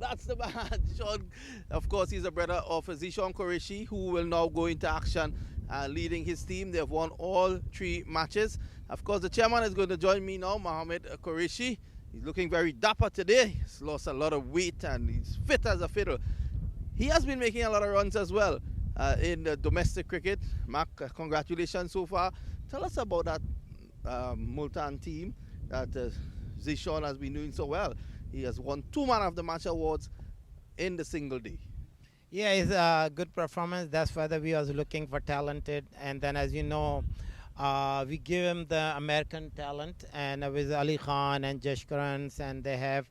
That's the man. Sean, of course, he's a brother of Zeeshan Quraishi, who will now go into action leading his team. They've won all 3 matches. Of course, the chairman is going to join me now, Mohammed Quraishi. He's looking very dapper today. He's lost a lot of weight and he's fit as a fiddle. He has been making a lot of runs as well in domestic cricket. Mark, congratulations so far. Tell us about that Multan team that Zeeshan has been doing so well. He has won 2 Man of the Match awards in the single day. Yeah, it's a good performance. That's why we was looking for talented, and then as you know, we give him the American talent, and with Ali Khan and Jash Karans, and they have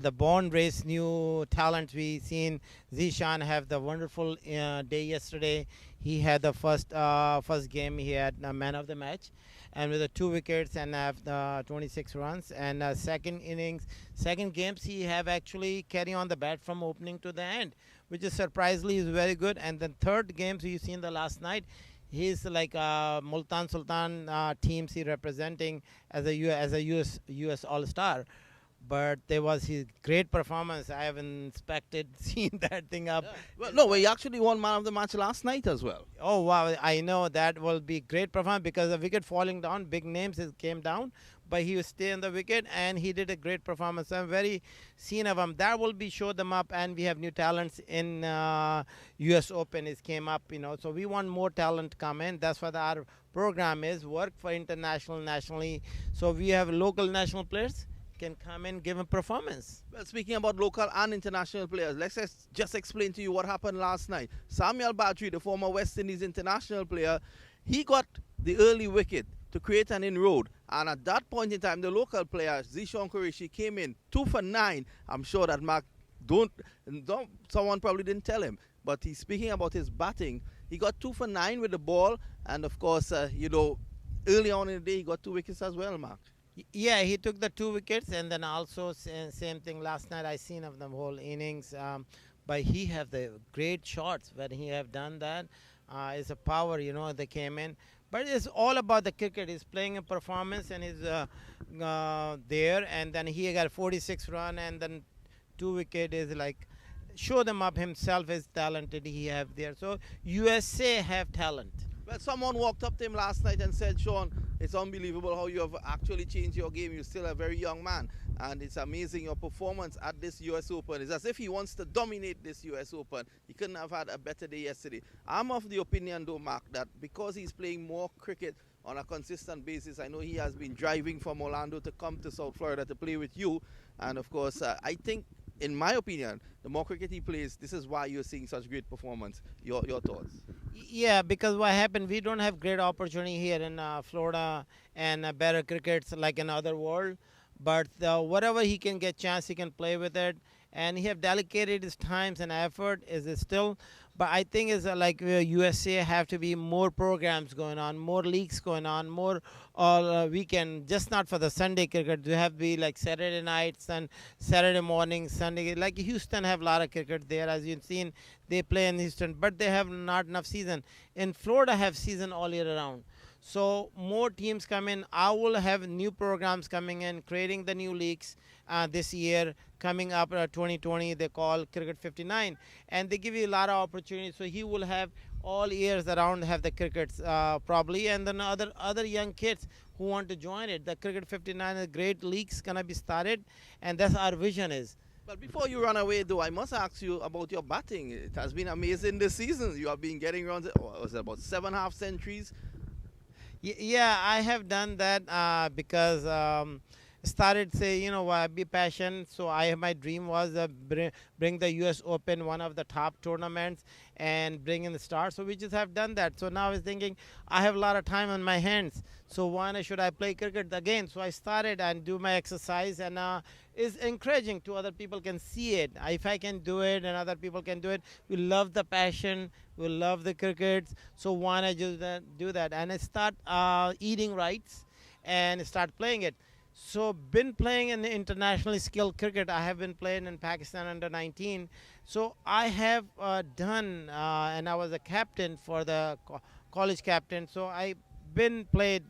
the born race new talent. We seen Zeeshan have the wonderful day yesterday. He had the first game. He had a man of the match, and with the 2 wickets and have the 26 runs. And second games he have actually carry on the bat from opening to the end, which is surprisingly is very good. And then third games you seen the last night. He's like Multan Sultan teams he representing as a US All Star, but there was his great performance. I haven't inspected, seen that thing up. Yeah. Well, no, he actually won Man of the Match last night as well. Oh wow! I know that will be great performance because the wicket falling down, big names came down, but he will stay in the wicket and he did a great performance. I'm very seen of him. That will be show them up, and we have new talents in U.S. Open. It came up, so we want more talent to come in. That's what our program is: work for international, nationally. So we have local national players can come and give a performance. Well, speaking about local and international players, let's just explain to you what happened last night. Samuel Battery, the former West Indies international player, he got the early wicket to create an inroad. And at that point in time, the local player, Zeeshan Quraishi, came in 2 for 9. I'm sure that Mark, someone probably didn't tell him, but he's speaking about his batting. He got 2 for 9 with the ball. And of course, early on in the day, he got 2 wickets as well, Mark. Yeah, he took the 2 wickets, and then also same thing last night. I seen of the whole innings, but he have the great shots when he have done that. It's a power, they came in. But it's all about the cricket. He's playing a performance and he's there, and then he got 46 run, and then 2 wicket is like show them up himself is talented he have there. So USA have talent. Well, someone walked up to him last night and said, Sean, it's unbelievable how you have actually changed your game. You're still a very young man, and it's amazing your performance at this US Open. It's as if he wants to dominate this US Open. He couldn't have had a better day yesterday. I'm of the opinion, though, Mark, that because he's playing more cricket on a consistent basis, I know he has been driving from Orlando to come to South Florida to play with you. And, of course, I think, in my opinion, the more cricket he plays, this is why you're seeing such great performance. Your thoughts? Yeah, because what happened, we don't have great opportunity here in Florida and better crickets like in other world. But whatever he can get chance, he can play with it. And he have dedicated his times and effort is still. But I think it's like USA have to be more programs going on, more leagues going on, more all weekend, just not for the Sunday cricket. They have to be like Saturday nights and Saturday mornings, Sunday. Like Houston have a lot of cricket there, as you've seen. They play in Houston, but they have not enough season. In Florida have season all year around. So more teams come in. I will have new programs coming in, creating the new leagues this year. Coming up 2020, they call Cricket 59. And they give you a lot of opportunities. So he will have all years around have the crickets probably. And then other young kids who want to join it. The Cricket 59 is great leagues going to be started. And that's our vision is. But before you run away, though, I must ask you about your batting. It has been amazing this season. You have been getting runs, was it about 7 half centuries? Yeah, I have done that because started say be passion. So my dream was bring the US Open, one of the top tournaments, and bring in the stars. So we just have done that. So now I was thinking I have a lot of time on my hands. So why should I play cricket again? So I started and do my exercise, and it's encouraging to other people can see it. If I can do it and other people can do it, we love the passion, we love the cricket. So why not just do that? And I start eating rights and start playing it. So been playing in internationally skilled cricket. I have been playing in Pakistan under 19. So I have done, and I was a captain for the college captain. So I been played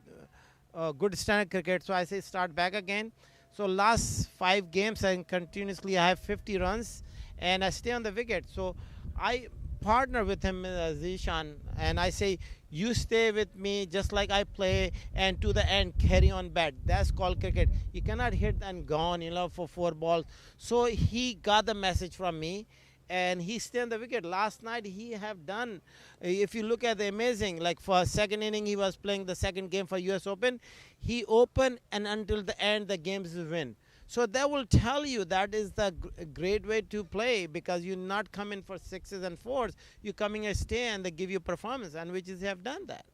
good standard cricket. So I say start back again. So last 5 games and continuously I have 50 runs and I stay on the wicket. So I partner with him, Zeeshan, and I say, you stay with me just like I play, and to the end carry on bat. That's called cricket. You cannot hit and gone, for 4 balls. So he got the message from me, and he stayed on the wicket. Last night he have done, if you look at the amazing, like for second inning he was playing the second game for US Open. He opened, and until the end the games is win. So that will tell you that is the great way to play, because you're not coming for sixes and fours. You're coming and stay, and they give you performance, and which is have done that.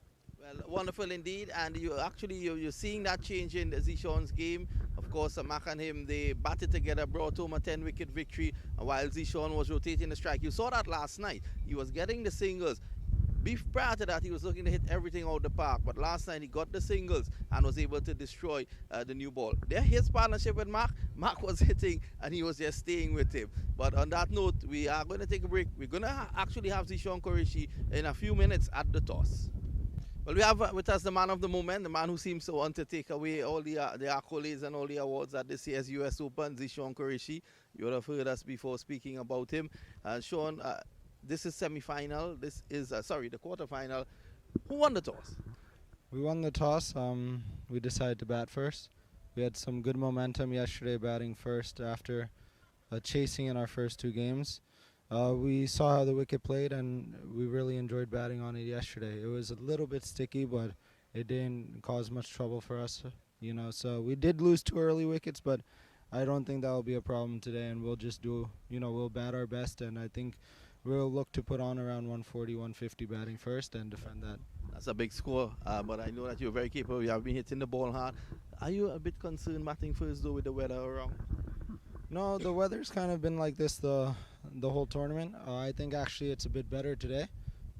Well, wonderful indeed, and you're seeing that change in Zeeshan's game. Of course, Mac and him, they batted together, brought home a 10-wicket victory, while Zeeshan was rotating the strike. You saw that last night. He was getting the singles. Prior to that, he was looking to hit everything out the park, but last night he got the singles and was able to destroy the new ball. There, his partnership with Mark was hitting, and he was just staying with him. But on that note, we are going to take a break. We're going to actually have Zeeshan Quraishi in a few minutes at the toss. Well, we have with us the man of the moment, the man who seems to want to take away all the accolades and all the awards at this year's US Open, Zeeshan Quraishi. You would have heard us before speaking about him. Sean, this is semi-final. This is, the quarter-final. Who won the toss? We won the toss. We decided to bat first. We had some good momentum yesterday batting first after chasing in our first 2 games. We saw how the wicket played, and we really enjoyed batting on it yesterday. It was a little bit sticky, but it didn't cause much trouble for us, So we did lose 2 early wickets, but I don't think that will be a problem today, and we'll just do, we'll bat our best, and I think we'll look to put on around 140, 150 batting first and defend that. That's a big score, but I know that you're very capable. You have been hitting the ball hard. Are you a bit concerned batting first, though, with the weather around? No, the weather's kind of been like this the whole tournament. I think actually it's a bit better today.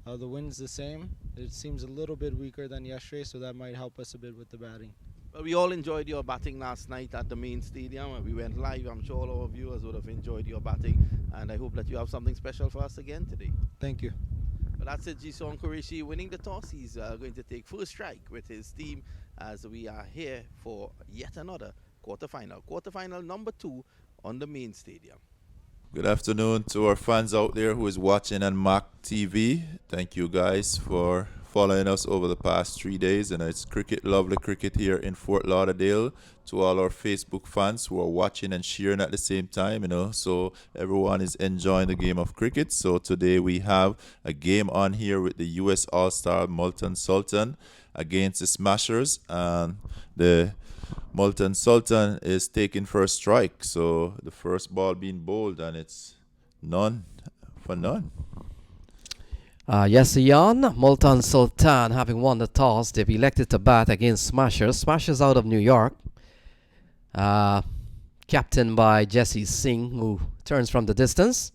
The wind's the same. It seems a little bit weaker than yesterday, so that might help us a bit with the batting. Well, we all enjoyed your batting last night at the main stadium. We went live. I'm sure all our viewers would have enjoyed your batting, and I hope that you have something special for us again today. Thank you. Well, that's it. Zeeshan Quraishi winning the toss. He's going to take first strike with his team as we are here for yet another quarterfinal. Quarterfinal number 2 on the main stadium. Good afternoon to our fans out there who is watching on Mac TV. Thank you guys for following us over the past 3 days, and it's lovely cricket here in Fort Lauderdale. To all our Facebook fans who are watching and cheering at the same time, so everyone is enjoying the game of cricket. So today we have a game on here with the US All-Star Multan Sultan against the Smashers, and the Multan Sultan is taking first strike. So the first ball being bowled, and it's none for none. Yes, Ian, Multan Sultan, having won the toss, they've elected to bat against Smashers. Smashers out of New York, captained by Jesse Singh, who turns from the distance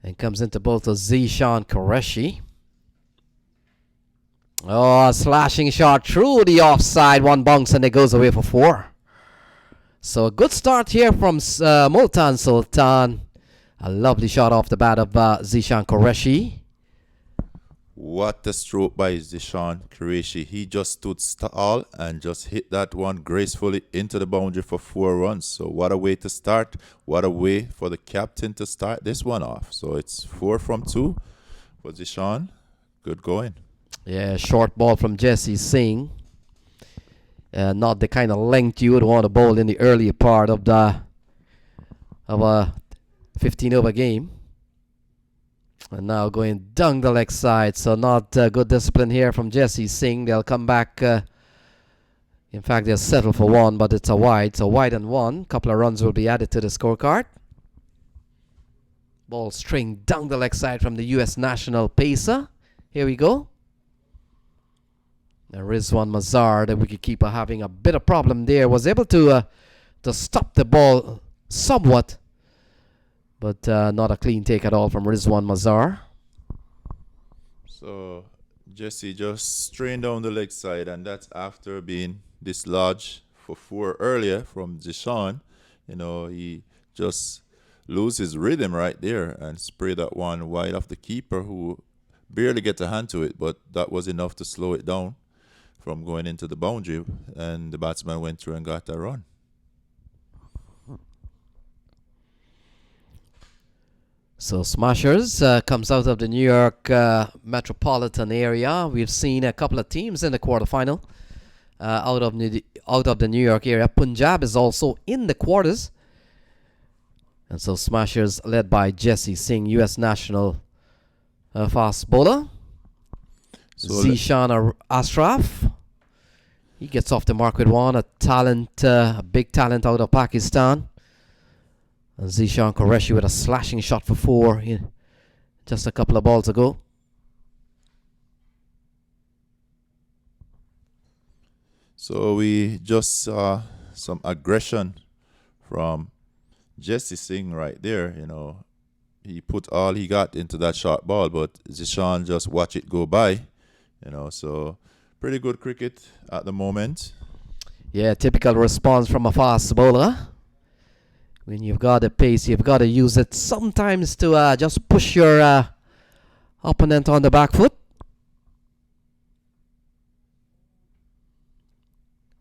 and comes into both of Zeeshan Quraishi. Oh, a slashing shot through the offside. One bounce and it goes away for 4. So a good start here from Multan Sultan. A lovely shot off the bat of Zeeshan Quraishi. What a stroke by Zeeshan Quraishi. He just stood tall and just hit that one gracefully into the boundary for 4 runs. So what a way to start. What a way for the captain to start this one off. So it's 4 from 2 for Zeeshan. Good going. Yeah, short ball from Jesse Singh. Not the kind of length you would want to bowl in the earlier part of a 15-over game. And now going down the leg side, so not good discipline here from Jesse Singh. They'll come back. In fact, they'll settle for 1, but it's a wide. So wide and 1. Couple of runs will be added to the scorecard. Ball string down the leg side from the U.S. national pacer. Here we go. And Rizwan Mazar, the wicketkeeper, having a bit of problem there. Was able to stop the ball somewhat. But not a clean take at all from Rizwan Mazar. So Jesse just strained down the leg side, and that's after being dislodged for 4 earlier from Zeeshan. He just lose his rhythm right there and spray that one wide off the keeper, who barely get a hand to it, but that was enough to slow it down from going into the boundary, and the batsman went through and got a run. So Smashers comes out of the New York metropolitan area. We've seen a couple of teams in the quarterfinal out of the New York area. Punjab is also in the quarters. And so Smashers led by Jesse Singh, U.S. national fast bowler. So Zeeshan Ashraf. He gets off the mark with one. A big talent out of Pakistan. And Zeeshan Quraishi with a slashing shot for 4 just a couple of balls ago. So we just saw some aggression from Jesse Singh right there. He put all he got into that short ball, but Zeeshan just watch it go by. So pretty good cricket at the moment. Yeah, typical response from a fast bowler. When you've got the pace, you've got to use it sometimes to just push your opponent on the back foot.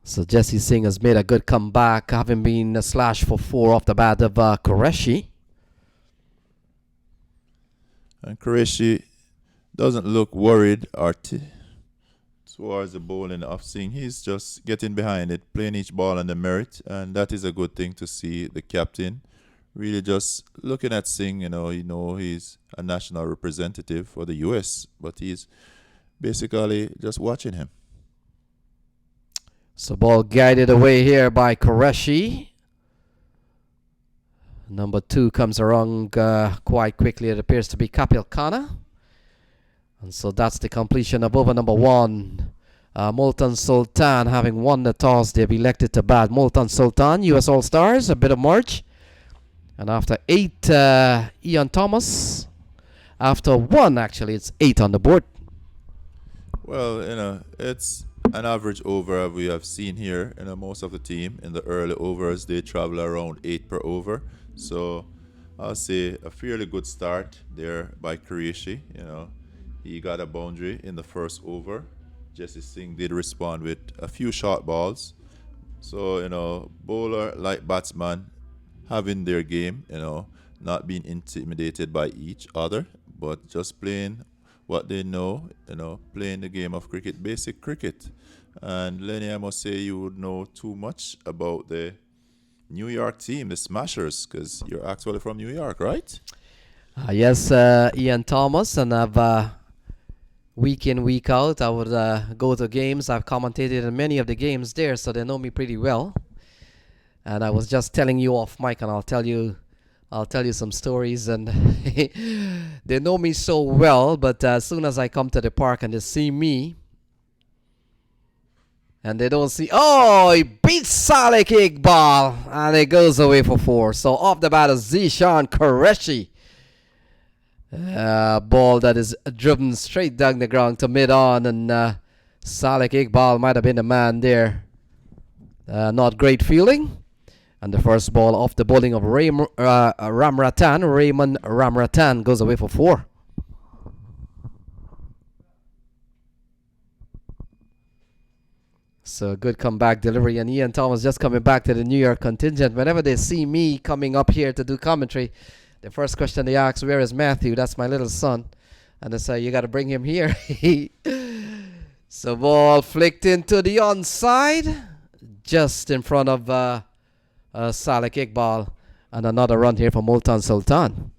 So Jesse Singh has made a good comeback, having been slashed for 4 off the bat of Quraishi. And Quraishi doesn't look worried or towards the bowling of Singh. He's just getting behind it, playing each ball on the merit, and that is a good thing to see the captain really just looking at Singh. He's a national representative for the U.S., but he's basically just watching him. So ball guided away here by Quraishi. Number 2 comes around quite quickly. It appears to be Kapil Khanna. And so that's the completion of over number 1. Multan Sultan, having won the toss, they've elected to bat. Multan Sultan, U.S. All-Stars, a bit of March. And after 8, Ian Thomas. After 1, actually, it's 8 on the board. Well, it's an average over we have seen here. Most of the team in the early overs, they travel around 8 per over. So I'll say a fairly good start there by Quraishi. He got a boundary in the first over. Jesse Singh did respond with a few short balls. So, bowler like batsman having their game, not being intimidated by each other, but just playing what they know, playing the game of cricket, basic cricket. And Lenny, I must say you would know too much about the New York team, the Smashers, because you're actually from New York, right? Yes, Ian Thomas, and I've week in, week out, I would go to games. I've commentated in many of the games there, so they know me pretty well. And I was just telling you off mic, and I'll tell you some stories, and they know me so well. But as soon as I come to the park and they see me, and they don't see, he beats Salik Iqbal, and it goes away for 4. So off the bat is Zeeshan Quraishi. Ball that is driven straight down the ground to mid-on, and Salik Iqbal might have been the man there. Not great fielding. And the first ball off the bowling of Raymond Ramratan goes away for 4. So good comeback delivery, and Ian Thomas just coming back to the New York contingent. Whenever they see me coming up here to do commentary, the first question they ask, where is Matthew? That's my little son. And they say, you got to bring him here. So ball flicked into the onside, just in front of Salik Iqbal. And another run here for Multan Sultan.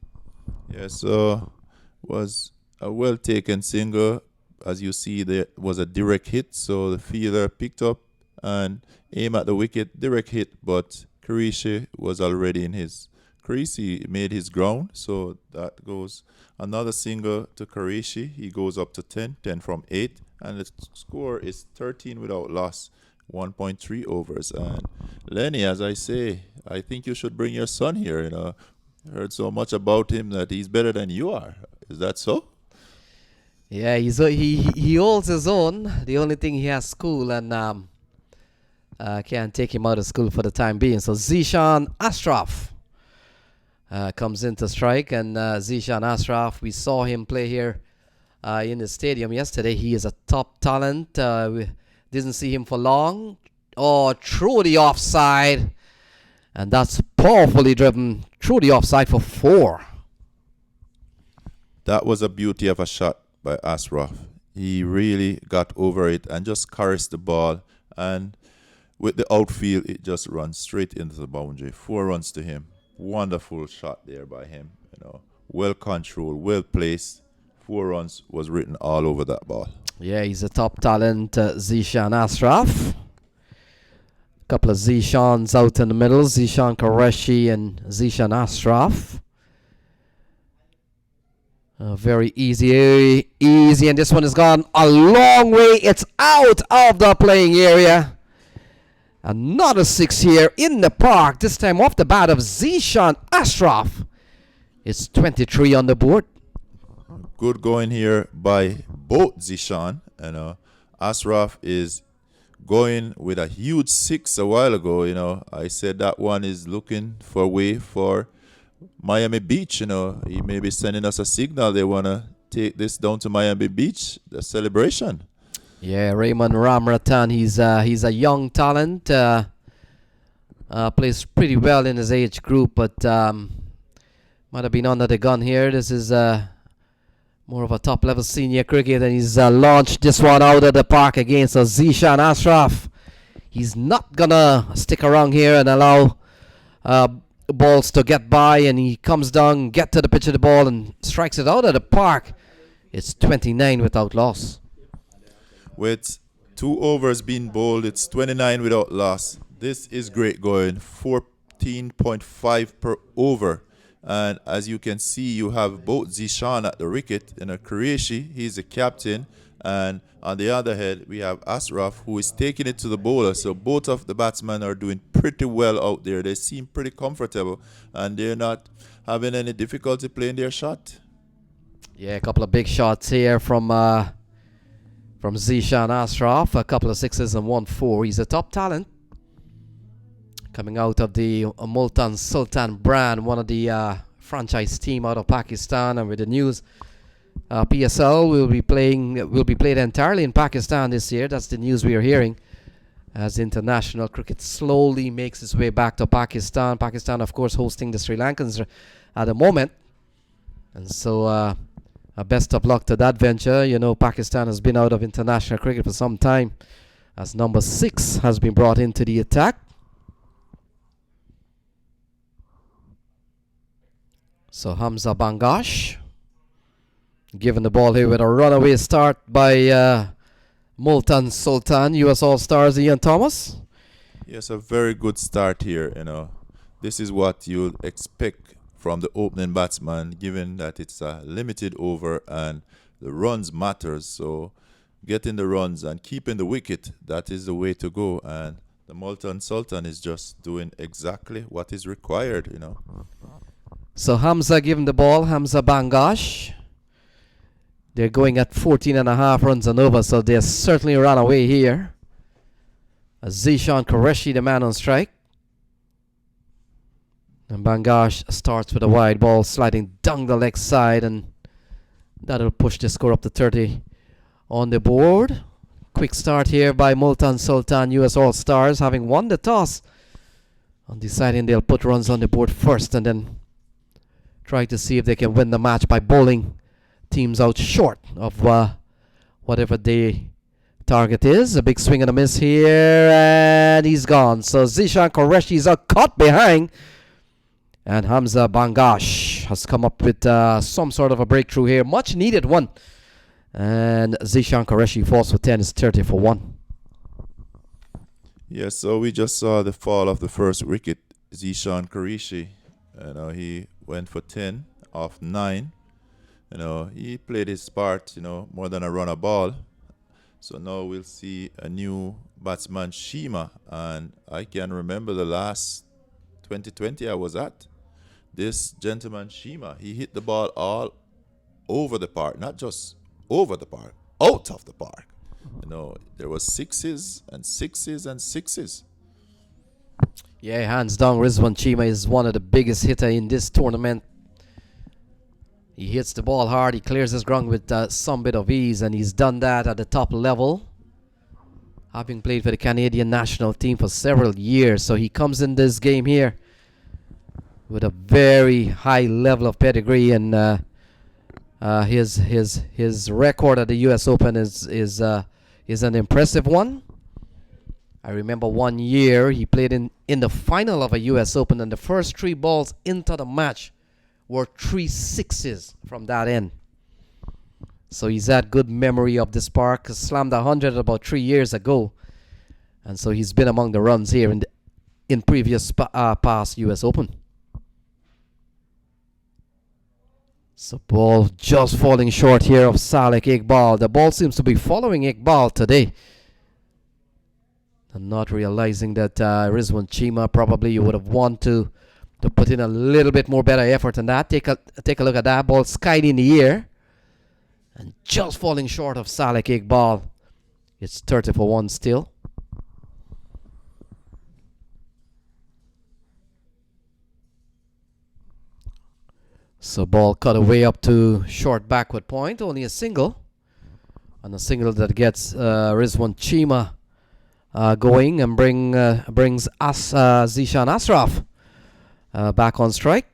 Yeah, so was a well-taken single. As you see, there was a direct hit. So the fielder picked up and aimed at the wicket, direct hit. But Quraishi was already in his crease. He made his ground. So that goes another single to Quraishi. He goes up to 10 from 8. And the score is 13 without loss, 1.3 overs. And Lenny, as I say, I think you should bring your son here. Heard so much about him that he's better than you are. Is that so? Yeah, he holds his own. The only thing, he has school, and can't take him out of school for the time being. So Zeeshan Ashraf comes into strike, and Zeeshan Ashraf, we saw him play here in the stadium yesterday. He is a top talent. We didn't see him for long. Through the offside, and that's powerfully driven through the offside for 4. That was a beauty of a shot by Ashraf. He really got over it and just caressed the ball. And with the outfield, it just runs straight into the boundary. 4 runs to him. Wonderful shot there by him. Well controlled, well placed. 4 runs was written all over that ball. Yeah, he's a top talent, Zeeshan Ashraf. Couple of Zeeshans out in the middle, Zeeshan Quraishi and Zeeshan Ashraf. Very easy, and this one has gone a long way. It's out of the playing area. Another 6 here in the park, this time off the bat of Zeeshan Ashraf. It's 23 on the board. Good going here by both Zeeshan. Ashraf is going with a huge 6 a while ago. I said that one is looking for a way for Miami Beach. He may be sending us a signal. They want to take this down to Miami Beach, the celebration. Yeah, Raymond Ramratan, he's a young talent. Plays pretty well in his age group, but might have been under the gun here. This is more of a top-level senior cricket, and he's launched this one out of the park against Zeeshan Ashraf. He's not going to stick around here and allow balls to get by, and he comes down, get to the pitch of the ball, and strikes it out of the park. It's 29 without loss. With 2 overs being bowled, it's 29 without loss. This is great going, 14.5 per over. And as you can see, you have both Zeeshan at the wicket and Quraishi, he's the captain. And on the other hand, we have Ashraf, who is taking it to the bowler. So both of the batsmen are doing pretty well out there. They seem pretty comfortable, and they're not having any difficulty playing their shot. Yeah, a couple of big shots here from Zeeshan Ashraf. A couple of 6s and 1 4. He's a top talent. Coming out of the Multan Sultan brand, one of the franchise team out of Pakistan, and with the news, PSL will be played entirely in Pakistan this year. That's the news we are hearing, as international cricket slowly makes its way back to Pakistan. Pakistan, of course, hosting the Sri Lankans at the moment, and so best of luck to that venture. Pakistan has been out of international cricket for some time, as number 6 has been brought into the attack. So Hamza Bangash given the ball here with a runaway start by Multan Sultan, US All-Stars Ian Thomas. Yes, a very good start here. This is what you'd expect from the opening batsman, given that it's a limited over and the runs matters. So getting the runs and keeping the wicket, that is the way to go. And the Multan Sultan is just doing exactly what is required. So Hamza given the ball, Hamza Bangash. They're going at 14.5 runs and over, so they're certainly run away here. Zeeshan Quraishi, the man on strike. And Bangash starts with a wide ball, sliding down the leg side, and that'll push the score up to 30 on the board. Quick start here by Multan Sultan, US All-Stars, having won the toss, and deciding they'll put runs on the board first and then try to see if they can win the match by bowling teams out short of whatever the target is. A big swing and a miss here, and he's gone. So Zeeshan Quraishi is caught behind, and Hamza Bangash has come up with some sort of a breakthrough here. Much needed one. And Zeeshan Quraishi falls for 10, is 30 for 1. Yeah, so we just saw the fall of the first wicket, Zeeshan Quraishi. He went for 10 off 9. He played his part, more than a run a ball. So now we'll see a new batsman, Shima. And I can remember the last 2020 I was at. This gentleman, Shima, he hit the ball all over the park, not just over the park, out of the park. There was 6s and 6s and 6s. Yeah, hands down, Rizwan Chima is one of the biggest hitter in this tournament. He hits the ball hard, he clears his ground with some bit of ease, and he's done that at the top level, having played for the Canadian national team for several years. So he comes in this game here with a very high level of pedigree, and His record at the U.S. Open is an impressive one. I remember one year he played in the final of a U.S. Open, and the first 3 balls into the match were 3 sixes from that end. So he's had good memory of this park. Slammed 100 about 3 years ago, and so he's been among the runs here in previous past U.S. Open. So ball just falling short here of Saleh Iqbal. The ball seems to be following Iqbal today. And not realizing that Rizwan Chima probably you would have wanted to put in a little bit more better effort than that. Take a look at that. Ball skied in the air. And just falling short of Saleh Iqbal. It's 30 for 1 still. So ball cut away up to short backward point. Only a single. And a single that gets Rizwan Chima going and brings Zeeshan Ashraf back on strike.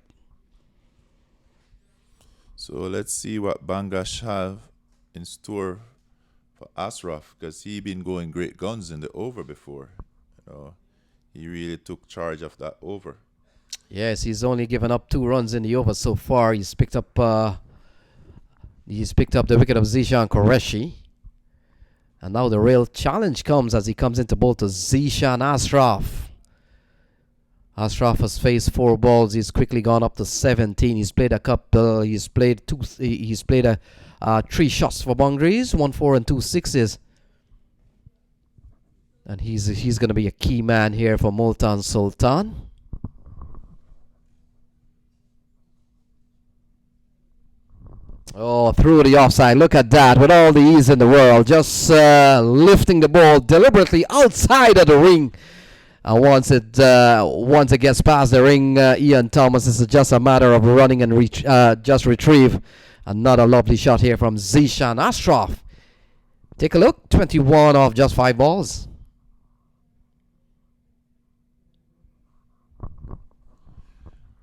So let's see what Bangash have in store for Ashraf, because he been going great guns in the over before. He really took charge of that over. Yes, he's only given up 2 runs in the over so far. He's picked up the wicket of Zeeshan Qureshi. And now the real challenge comes as he comes into bowl to Zeeshan Ashraf. Ashraf has faced 4 balls. He's quickly gone up to 17. He's played a couple. He's played 3 shots for boundaries, 1 4 and 2 6s. And he's going to be a key man here for Multan Sultan. Oh, through the offside. Look at that. With all the ease in the world. Just lifting the ball deliberately outside of the ring. And once it gets past the ring, Ian Thomas, is just a matter of running and just retrieve. Another lovely shot here from Zeeshan Ashraf. Take a look. 21 off just 5 balls.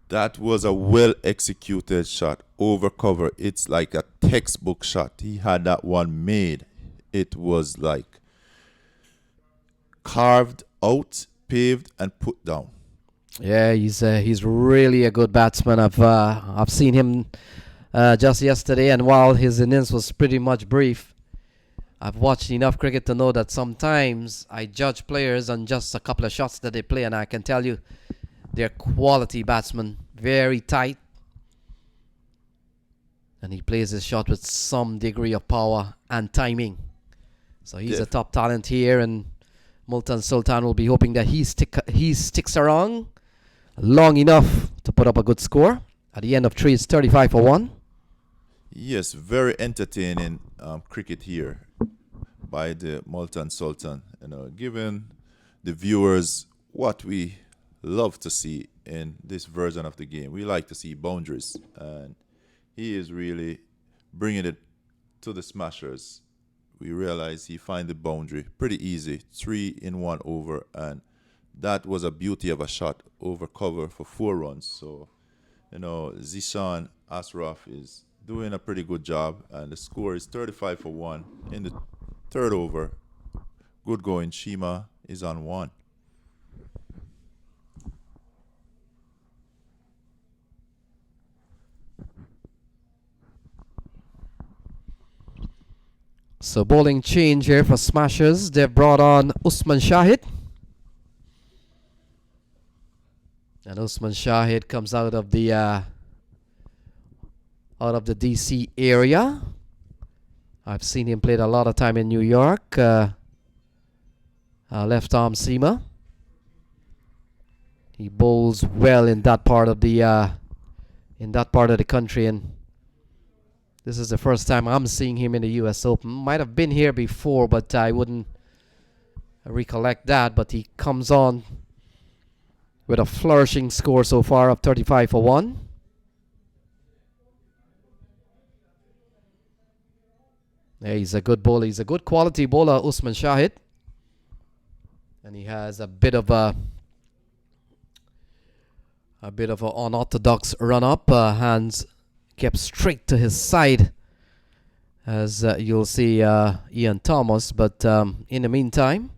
That was a well-executed shot over cover. It's like a textbook shot. He had that one made. It was like carved out, paved, and put down. Yeah, he's really a good batsman. I've seen him just yesterday, and while his innings was pretty much brief, I've watched enough cricket to know that sometimes I judge players on just a couple of shots that they play, and I can tell you they're quality batsmen, very tight. And he plays his shot with some degree of power and timing. So he's a top talent here, and Multan Sultan will be hoping that he sticks around long enough to put up a good score. At the end of 3, it's 35 for 1. Yes, very entertaining cricket here by the Multan Sultan. Giving the viewers what we love to see in this version of the game. We like to see boundaries, and he is really bringing it to the smashers. We realize he find the boundary pretty easy, 3 in 1 over, and that was a beauty of a shot over cover for 4 runs. So, Zeeshan Ashraf is doing a pretty good job, and the score is 35 for 1 in the 3rd over. Good going. Chima is on 1. So bowling change here for Smashers. They've brought on Usman Shahid. And Usman Shahid comes out of the DC area. I've seen him played a lot of time in New York. Left arm seamer. He bowls well in that part of the country, and this is the first time I'm seeing him in the U.S. Open. Might have been here before, but I wouldn't recollect that. But he comes on with a flourishing score so far of 35 for 1. Yeah, he's a good bowler. He's a good quality bowler, Usman Shahid. And he has a bit of an unorthodox run-up. Hands kept straight to his side, as you'll see Ian Thomas. But in the meantime,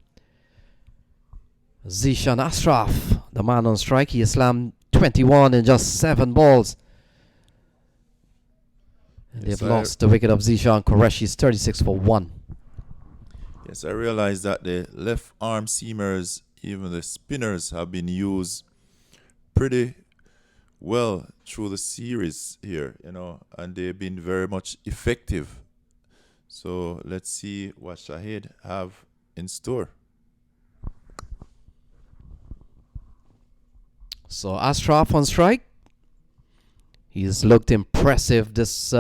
Zeeshan Ashraf, the man on strike, he slammed 21 in just 7 balls. And Yes, they've lost the wicket of Zeeshan Qureishi's 36 for 1. Yes, I realize that the left arm seamers, even the spinners, have been used pretty well through the series here, and they've been very much effective. So let's see what Shahid have in store. So Ashraf on strike. He's looked impressive this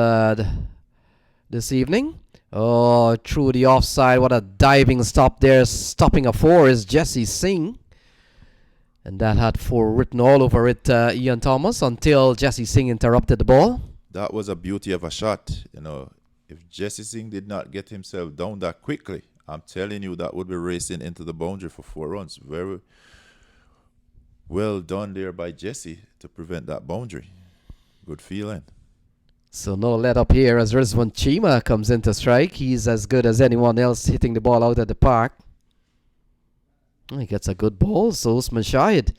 evening. Oh, through the offside. What a diving stop there. Stopping a 4 is Jesse Singh. And that had 4 written all over it, Ian Thomas, until Jesse Singh interrupted the ball. That was a beauty of a shot. If Jesse Singh did not get himself down that quickly, I'm telling you, that would be racing into the boundary for 4 runs. Very well done there by Jesse to prevent that boundary. Good feeling. So no let up here as Rizwan Chima comes into strike. He's as good as anyone else hitting the ball out at the park. He gets a good ball. So Usman Shahid,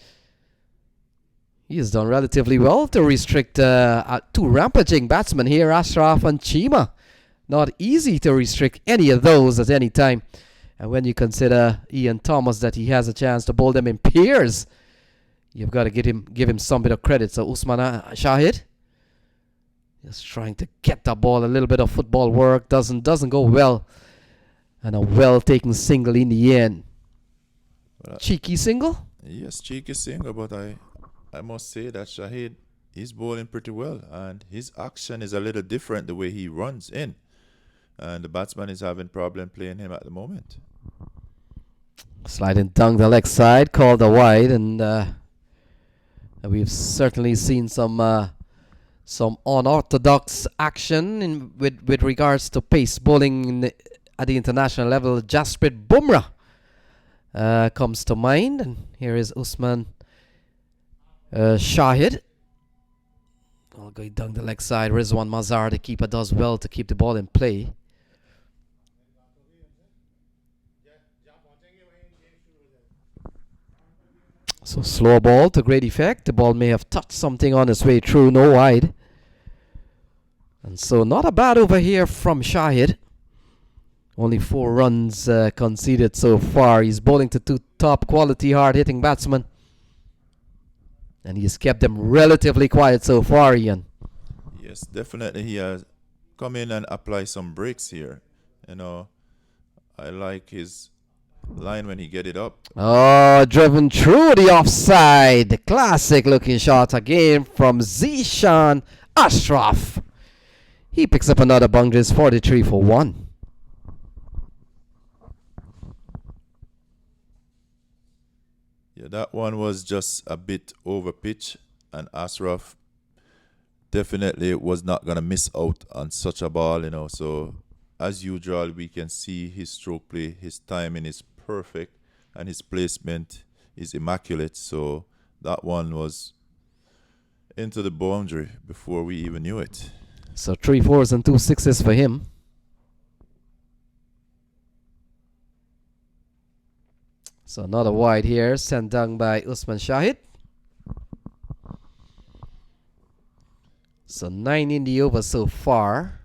he has done relatively well to restrict 2 rampaging batsmen here, Ashraf and Chima. Not easy to restrict any of those at any time. And when you consider Ian Thomas, that he has a chance to bowl them in pairs, you've got to give him some bit of credit. So Usman Shahid just trying to get the ball. A little bit of football work doesn't go well, and a well taken single in the end. Cheeky single? Yes, cheeky single, but I must say that Shahid is bowling pretty well, and his action is a little different the way he runs in, and the batsman is having problem playing him at the moment. Sliding down the leg side, called a wide, and we've certainly seen some unorthodox action with regards to pace bowling at the international level. Jasprit Bumrah comes to mind, and here is Usman Shahid. All going down the leg side. Rizwan Mazhar, the keeper, does well to keep the ball in play. So slow ball to great effect. The ball may have touched something on its way through, no wide. And so not a bad over here from Shahid. Only 4 runs conceded so far. He's bowling to 2 top quality hard hitting batsmen, and he's kept them relatively quiet so far, Ian. Yes, definitely he has come in and apply some breaks here. I like his line when he get it up. Oh, driven through the offside. The classic looking shot again from Zeeshan Ashraf. He picks up another boundaries, 43 for 1. Yeah, that one was just a bit over pitch, and Ashraf definitely was not going to miss out on such a ball, So, as usual, we can see his stroke play, his timing is perfect, and his placement is immaculate. So, that one was into the boundary before we even knew it. So 3 4s and 2 6s for him. So another wide here, sent down by Usman Shahid. So 9 in the over so far.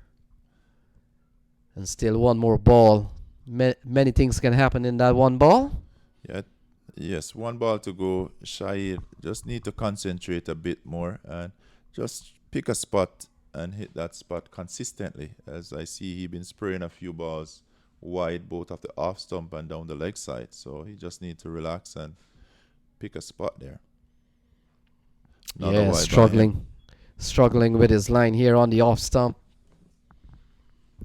And still 1 more ball. Many things can happen in that 1 ball. Yeah, yes, 1 ball to go. Shahid just need to concentrate a bit more and just pick a spot and hit that spot consistently. As I see, he's been spraying a few balls wide, both off the off stump and down the leg side. So he just needs to relax and pick a spot there. Yeah, struggling with his line here on the off stump.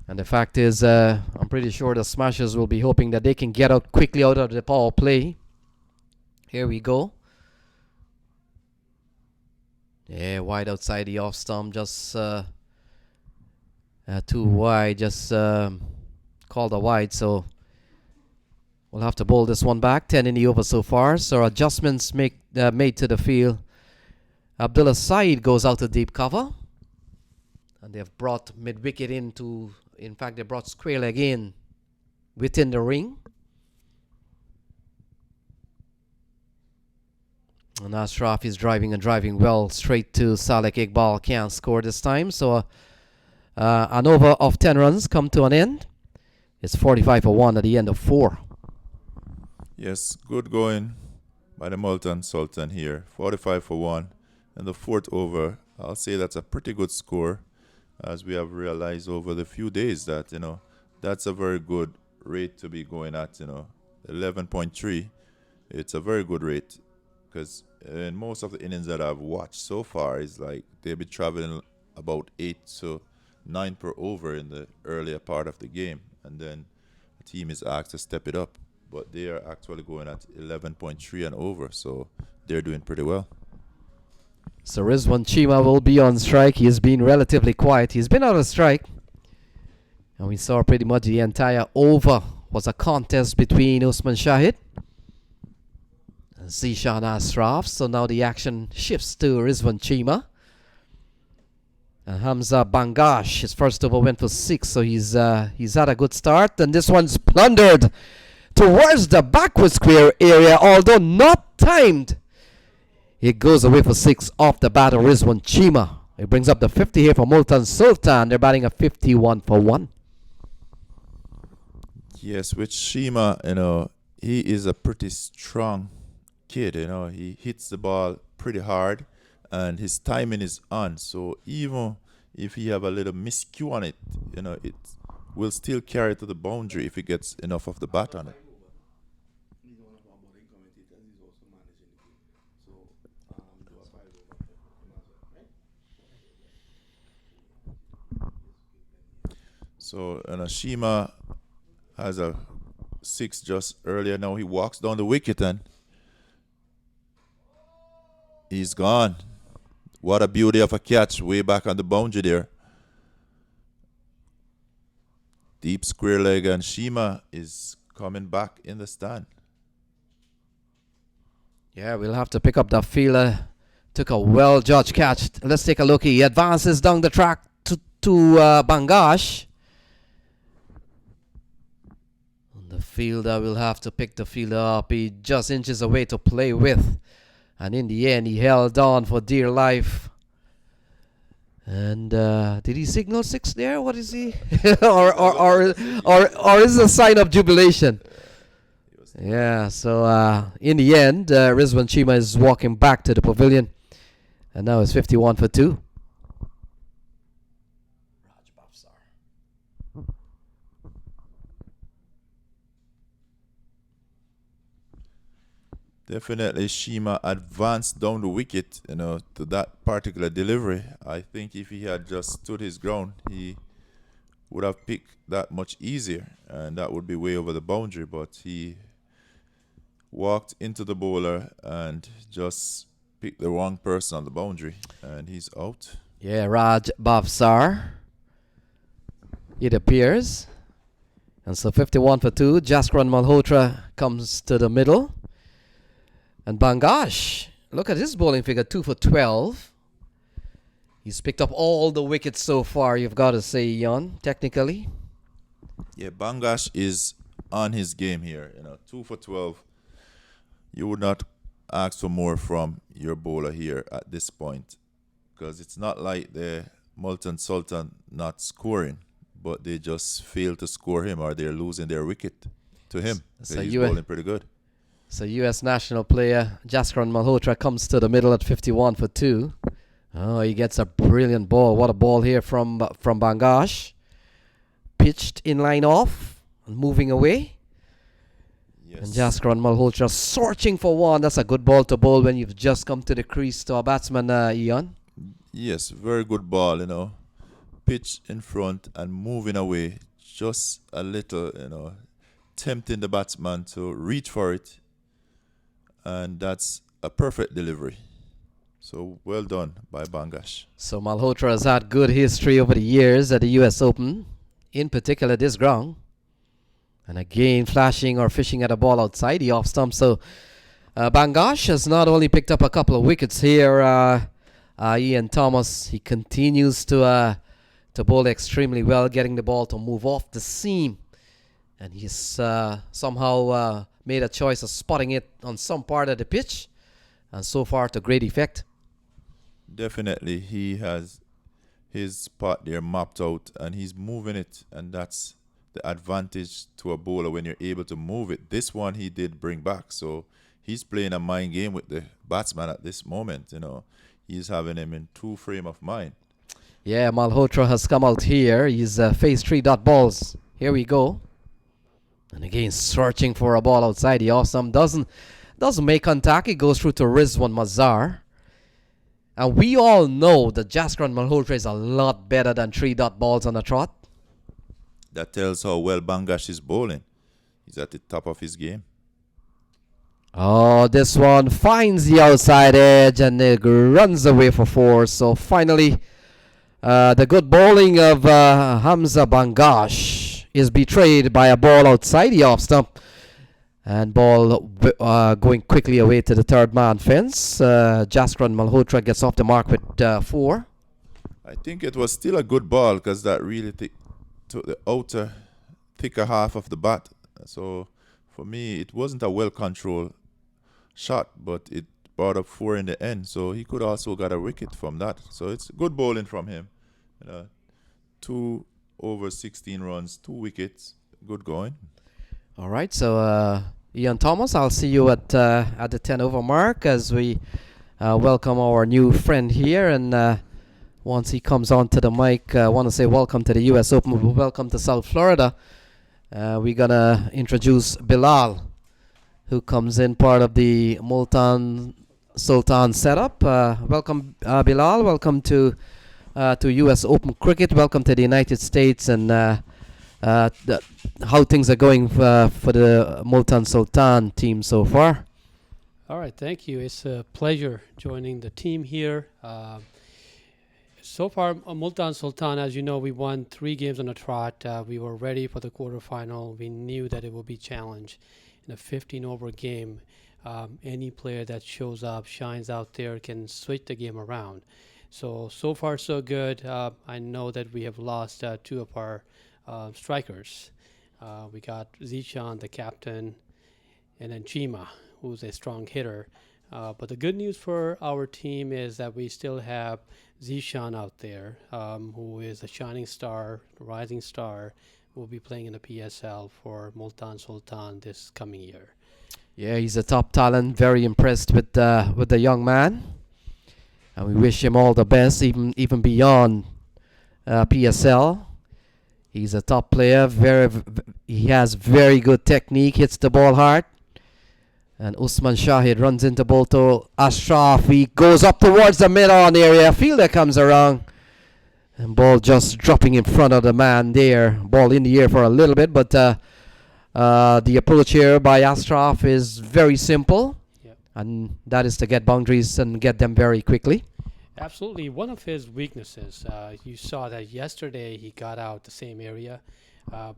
And the fact is, I'm pretty sure the Smashers will be hoping that they can get out quickly out of the power play. Here we go. Yeah, wide outside the off stump, just too wide, just called a wide. So we'll have to bowl this one back. 10 in the over so far. So adjustments made to the field. Abdullah Saeed goes out to deep cover. And they've brought mid-wicket in fact, they brought square leg in within the ring. And Ashraf is driving well straight to Salek Iqbal. Can't score this time. So an over of 10 runs come to an end. It's 45 for 1 at the end of 4. Yes, good going by the Multan Sultan here. 45 for 1. And the fourth over, I'll say that's a pretty good score, as we have realized over the few days that, that's a very good rate to be going at, 11.3. It's a very good rate, because in most of the innings that I've watched so far, is like they'll be traveling about 8 to 9 per over in the earlier part of the game, and then the team is asked to step it up. But they are actually going at 11.3 and over, so they're doing pretty well. So Rizwan Chima will be on strike. He has been relatively quiet. He's been out of strike. And we saw pretty much the entire over was a contest between Usman Shahid and Zeeshan Ashraf. So now the action shifts to Rizwan Chima. And Hamza Bangash, his first over went for 6, so he's had a good start. And this one's plundered towards the backward square area, although not timed. It goes away for 6 off the bat of Rizwan Chima. It brings up the 50 here for Multan Sultan. They're batting a 51 for 1. Yes, with Shima, he is a pretty strong kid. He hits the ball pretty hard, and his timing is on. So even if he have a little miscue on it, it will still carry to the boundary if he gets enough of the bat on it. So Shima has a 6 just earlier. Now he walks down the wicket and he's gone. What a beauty of a catch way back on the boundary there. Deep square leg, and Shima is coming back in the stand. Yeah, we'll have to pick up that fielder. Took a well-judged catch. Let's take a look. He advances down the track to Bangash. The fielder will have to pick the fielder up. He just inches away to play with. And in the end, he held on for dear life. And did he signal 6 there? What is he? or is it a sign of jubilation? Yeah, so in the end, Rizwan Chima is walking back to the pavilion. And now it's 51 for 2. Definitely Shima advanced down the wicket, to that particular delivery. I think if he had just stood his ground, he would have picked that much easier, and that would be way over the boundary. But he walked into the bowler and just picked the wrong person on the boundary, and he's out. Yeah, Raj Bhavsar, it appears. And so 51 for 2. Jaskran Malhotra comes to the middle. And Bangash, look at his bowling figure, 2 for 12. He's picked up all the wickets so far, you've got to say, Jan, technically. Yeah, Bangash is on his game here. 2 for 12. You would not ask for more from your bowler here at this point, because it's not like the Multan Sultan not scoring, but they just fail to score him, or they're losing their wicket to him. So he's bowling pretty good. So U.S. national player Jaskran Malhotra comes to the middle at 51 for 2. Oh, he gets a brilliant ball. What a ball here from Bangash. Pitched in line off and moving away. Yes. And Jaskran Malhotra searching for one. That's a good ball to bowl when you've just come to the crease to a batsman, Ian. Yes, very good ball, Pitch in front and moving away. Just a little, tempting the batsman to reach for it. And that's a perfect delivery. So well done by Bangash. So Malhotra has had good history over the years at the US Open, in particular this ground. And again, flashing or fishing at a ball outside the off stump. So Bangash has not only picked up a couple of wickets here, Ian Thomas, he continues to to bowl extremely well, getting the ball to move off the seam. And he's somehow made a choice of spotting it on some part of the pitch. And so far to great effect. Definitely, he has his spot there mapped out and he's moving it. And that's the advantage to a bowler when you're able to move it. This one he did bring back. So he's playing a mind game with the batsman at this moment. You know, he's having him in two frame of mind. Yeah, Malhotra has come out here. He's faced 3 dot balls. Here we go. And again, searching for a ball outside the off stump. Doesn't make contact. It goes through to Rizwan Mazar. And we all know that Jaskran Malhotra is a lot better than 3 dot balls on a trot. That tells how well Bangash is bowling. He's at the top of his game. Oh, this one finds the outside edge and it runs away for 4. So finally, the good bowling of Hamza Bangash is betrayed by a ball outside the off stump. And ball going quickly away to the third man fence. Jaskran Malhotra gets off the mark with 4. I think it was still a good ball because that really took the outer, thicker half of the bat. So for me, it wasn't a well-controlled shot, but it brought up 4 in the end. So he could also got a wicket from that. So it's good bowling from him. 2 over 16 runs, 2 wickets. Good going. All right, so Ian Thomas, I'll see you at the 10 over mark as we welcome our new friend here. And once he comes onto the mic, I want to say welcome to the U.S. Open. Welcome to South Florida. We're going to introduce Bilal, who comes in part of the Multan Sultan setup. Welcome, Bilal. Welcome to U.S. Open Cricket. Welcome to the United States. And how things are going for the Multan Sultan team so far. All right, thank you. It's a pleasure joining the team here. So far, Multan Sultan, as you know, we won 3 games on a trot. We were ready for the quarterfinal. We knew that it would be challenged in a 15-over game. Any player that shows up, shines out there, can switch the game around. So far, so good. I know that we have lost 2 of our strikers. We got Zeeshan, the captain, and then Chima, who's a strong hitter. But the good news for our team is that we still have Zeeshan out there, who is a shining star, rising star, will be playing in the PSL for Multan Sultan this coming year. Yeah, he's a top talent. Very impressed with the young man. And we wish him all the best, even beyond PSL. He's a top player. He has very good technique. Hits the ball hard. And Usman Shahid runs into ball to Ashraf. He goes up towards the mid-on area. Fielder comes around. And ball just dropping in front of the man there. Ball in the air for a little bit. But the approach here by Ashraf is very simple. Yep. And that is to get boundaries and get them very quickly. Absolutely. One of his weaknesses, you saw that yesterday he got out the same area,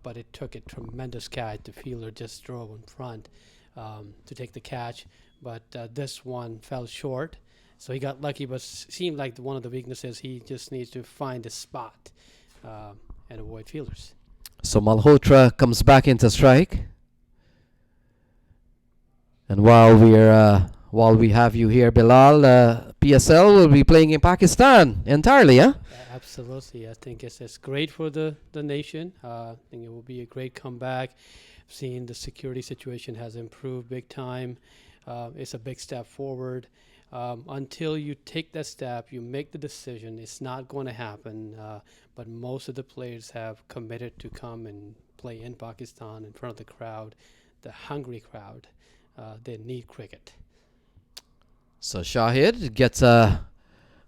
but it took a tremendous catch. The fielder just drove in front to take the catch, but this one fell short. So he got lucky, but seemed like one of the weaknesses, he just needs to find a spot and avoid fielders. So Malhotra comes back into strike. And while we have you here, Bilal, PSL will be playing in Pakistan entirely, huh? Absolutely. I think it's great for the nation. I think it will be a great comeback. Seeing the security situation has improved big time. It's a big step forward. Until you take that step, you make the decision, it's not going to happen. But most of the players have committed to come and play in Pakistan in front of the crowd, the hungry crowd. They need cricket. So Shahid gets a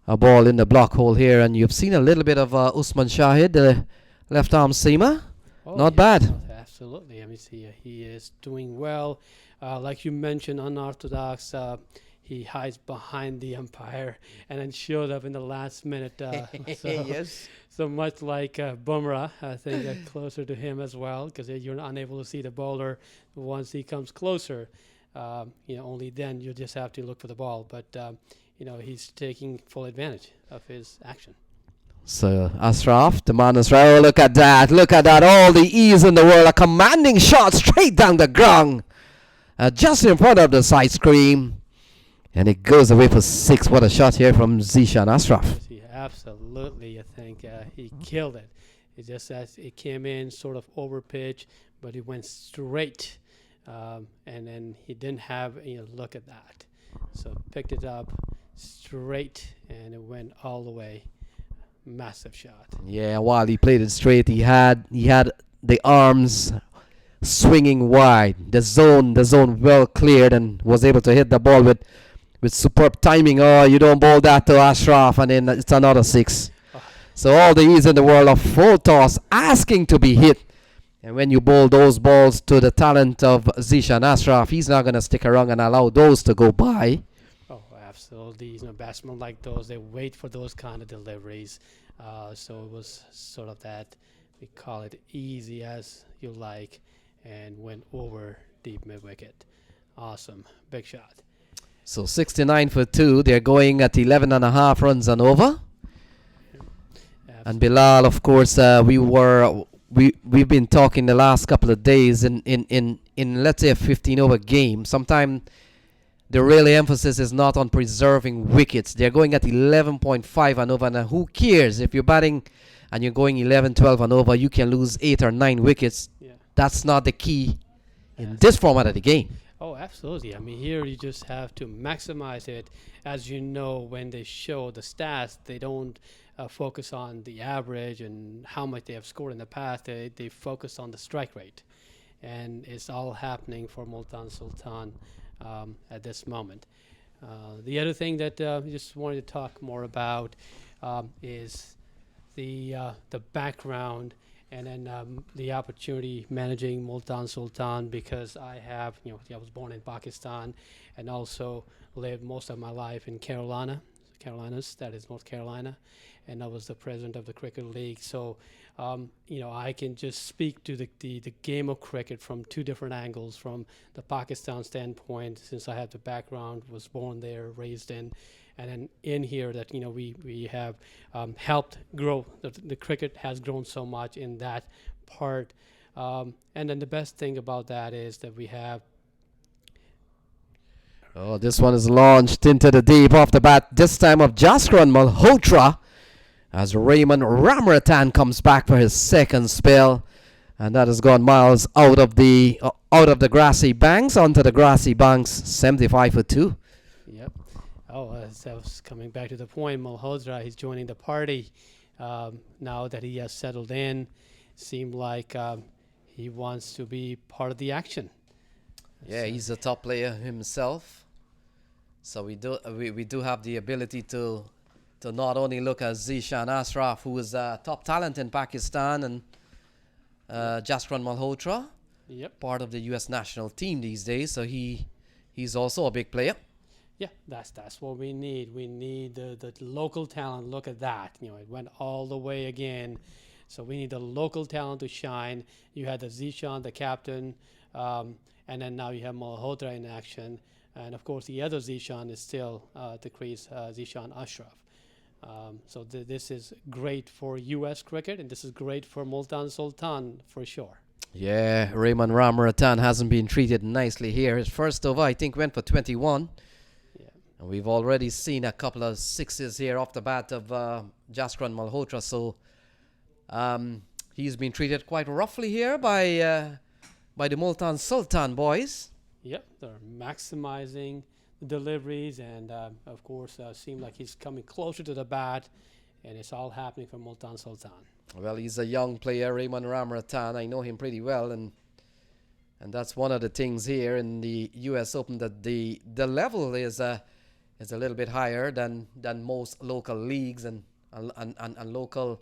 ball in the block hole here, and you've seen a little bit of Usman Shahid, the left arm seamer. Not bad. Absolutely. I mean, he is doing well. Like you mentioned, unorthodox. He hides behind the umpire and then showed up in the last minute. Yes. So much like Bumrah, I think closer to him as well, because you're unable to see the bowler once he comes closer. Only then you just have to look for the ball. But, he's taking full advantage of his action. So Ashraf, the man is right. Oh, look at that. Look at that. All the ease in the world. A commanding shot straight down the ground. Just in front of the side screen. And it goes away for 6. What a shot here from Zeeshan Ashraf. Absolutely, I think he killed it. It just as it came in sort of over pitch, but it went straight. And then he didn't have look at that. So picked it up straight and it went all the way. Massive shot. Yeah, while he played it straight, he had the arms swinging wide. The zone well cleared and was able to hit the ball with superb timing. Oh, you don't bowl that to Ashraf and then it's another 6. So all the ease in the world of full toss asking to be hit. And when you bowl those balls to the talent of Zeeshan Ashraf, he's not going to stick around and allow those to go by. Oh, absolutely. Batsmen like those, they wait for those kind of deliveries. So it was sort of that, we call it easy as you like, and went over deep mid-wicket. Awesome. Big shot. So 69 for 2. They're going at 11.5 runs and over. And Bilal, of course, we've been talking the last couple of days in let's say a 15 over game. Sometimes the real emphasis is not on preserving wickets. They're going at 11.5 and over. Now, who cares if you're batting and you're going 11, 12 and over? You can lose 8 or 9 wickets. Yeah. That's not the key in this format of the game. Oh, absolutely. I mean, here you just have to maximize it. As you know, when they show the stats, they don't focus on the average and how much they have scored in the past. They focus on the strike rate. And it's all happening for Multan Sultan at this moment. The other thing that we just wanted to talk more about is the background and then the opportunity managing Multan Sultan, because I was born in Pakistan and also lived most of my life in Carolinas, that is North Carolina, and I was the president of the Cricket League. So, I can just speak to the game of cricket from 2 different angles, from the Pakistan standpoint, since I have the background, was born there, raised in, and then in here that we have helped grow. The cricket has grown so much in that part, and then the best thing about that is that we have. Oh, this one is launched into the deep off the bat. This time of Jaskran Malhotra, as Raymond Ramratan comes back for his second spell, and that has gone miles out of the grassy banks onto the grassy banks. 75 for 2. Yep. Oh, as I was coming back to the point, Malhotra, he's joining the party now that he has settled in. Seemed like he wants to be part of the action. Yeah, he's a top player himself. So we do have the ability to not only look at Zeeshan Ashraf, who is a top talent in Pakistan, and Jaskran Malhotra, part of the U.S. national team these days. So he's also a big player. Yeah, that's what we need. We need the local talent. Look at that. It went all the way again. So we need the local talent to shine. You had the Zeeshan, the captain, and then now you have Malhotra in action. And of course, the other Zeeshan is still the crease, Zeeshan Ashraf. So this is great for U.S. cricket, and this is great for Multan Sultan for sure. Yeah, Raymond Ramratan hasn't been treated nicely here. His first over, I think, went for 21. Yeah. And we've already seen a couple of 6s here off the bat of Jaskran Malhotra. So he's been treated quite roughly here by the Multan Sultan boys. Yep, they're maximizing the deliveries, and of course, seem like he's coming closer to the bat, and it's all happening for Multan Sultan. Well, he's a young player, Raymond Ramratan. I know him pretty well, and that's one of the things here in the U.S. Open, that the level is a little bit higher than most local leagues and local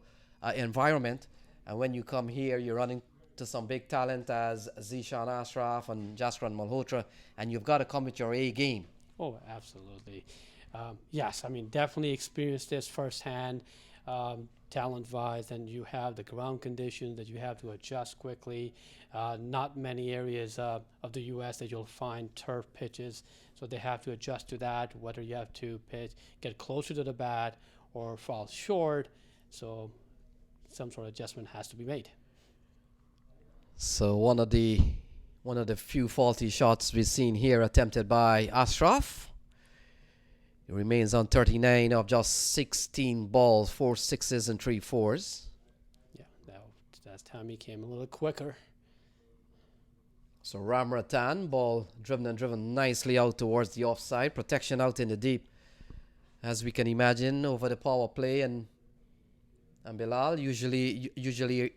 environment. And when you come here, you're running to some big talent as Zeeshan Ashraf and Jaskran Malhotra, and you've got to come with your A game. Oh, absolutely. Yes, I mean, definitely experienced this firsthand, talent-wise, and you have the ground conditions that you have to adjust quickly. Not many areas of the U.S. that you'll find turf pitches, so they have to adjust to that, whether you have to get closer to the bat or fall short. So some sort of adjustment has to be made. So one of the few faulty shots we've seen here attempted by Ashraf. He remains on 39 of just 16 balls, 4 sixes and 3 fours. Yeah, that time he came a little quicker. So Ramratan, ball driven nicely out towards the offside. Protection out in the deep, as we can imagine, over the power play. And Bilal, usually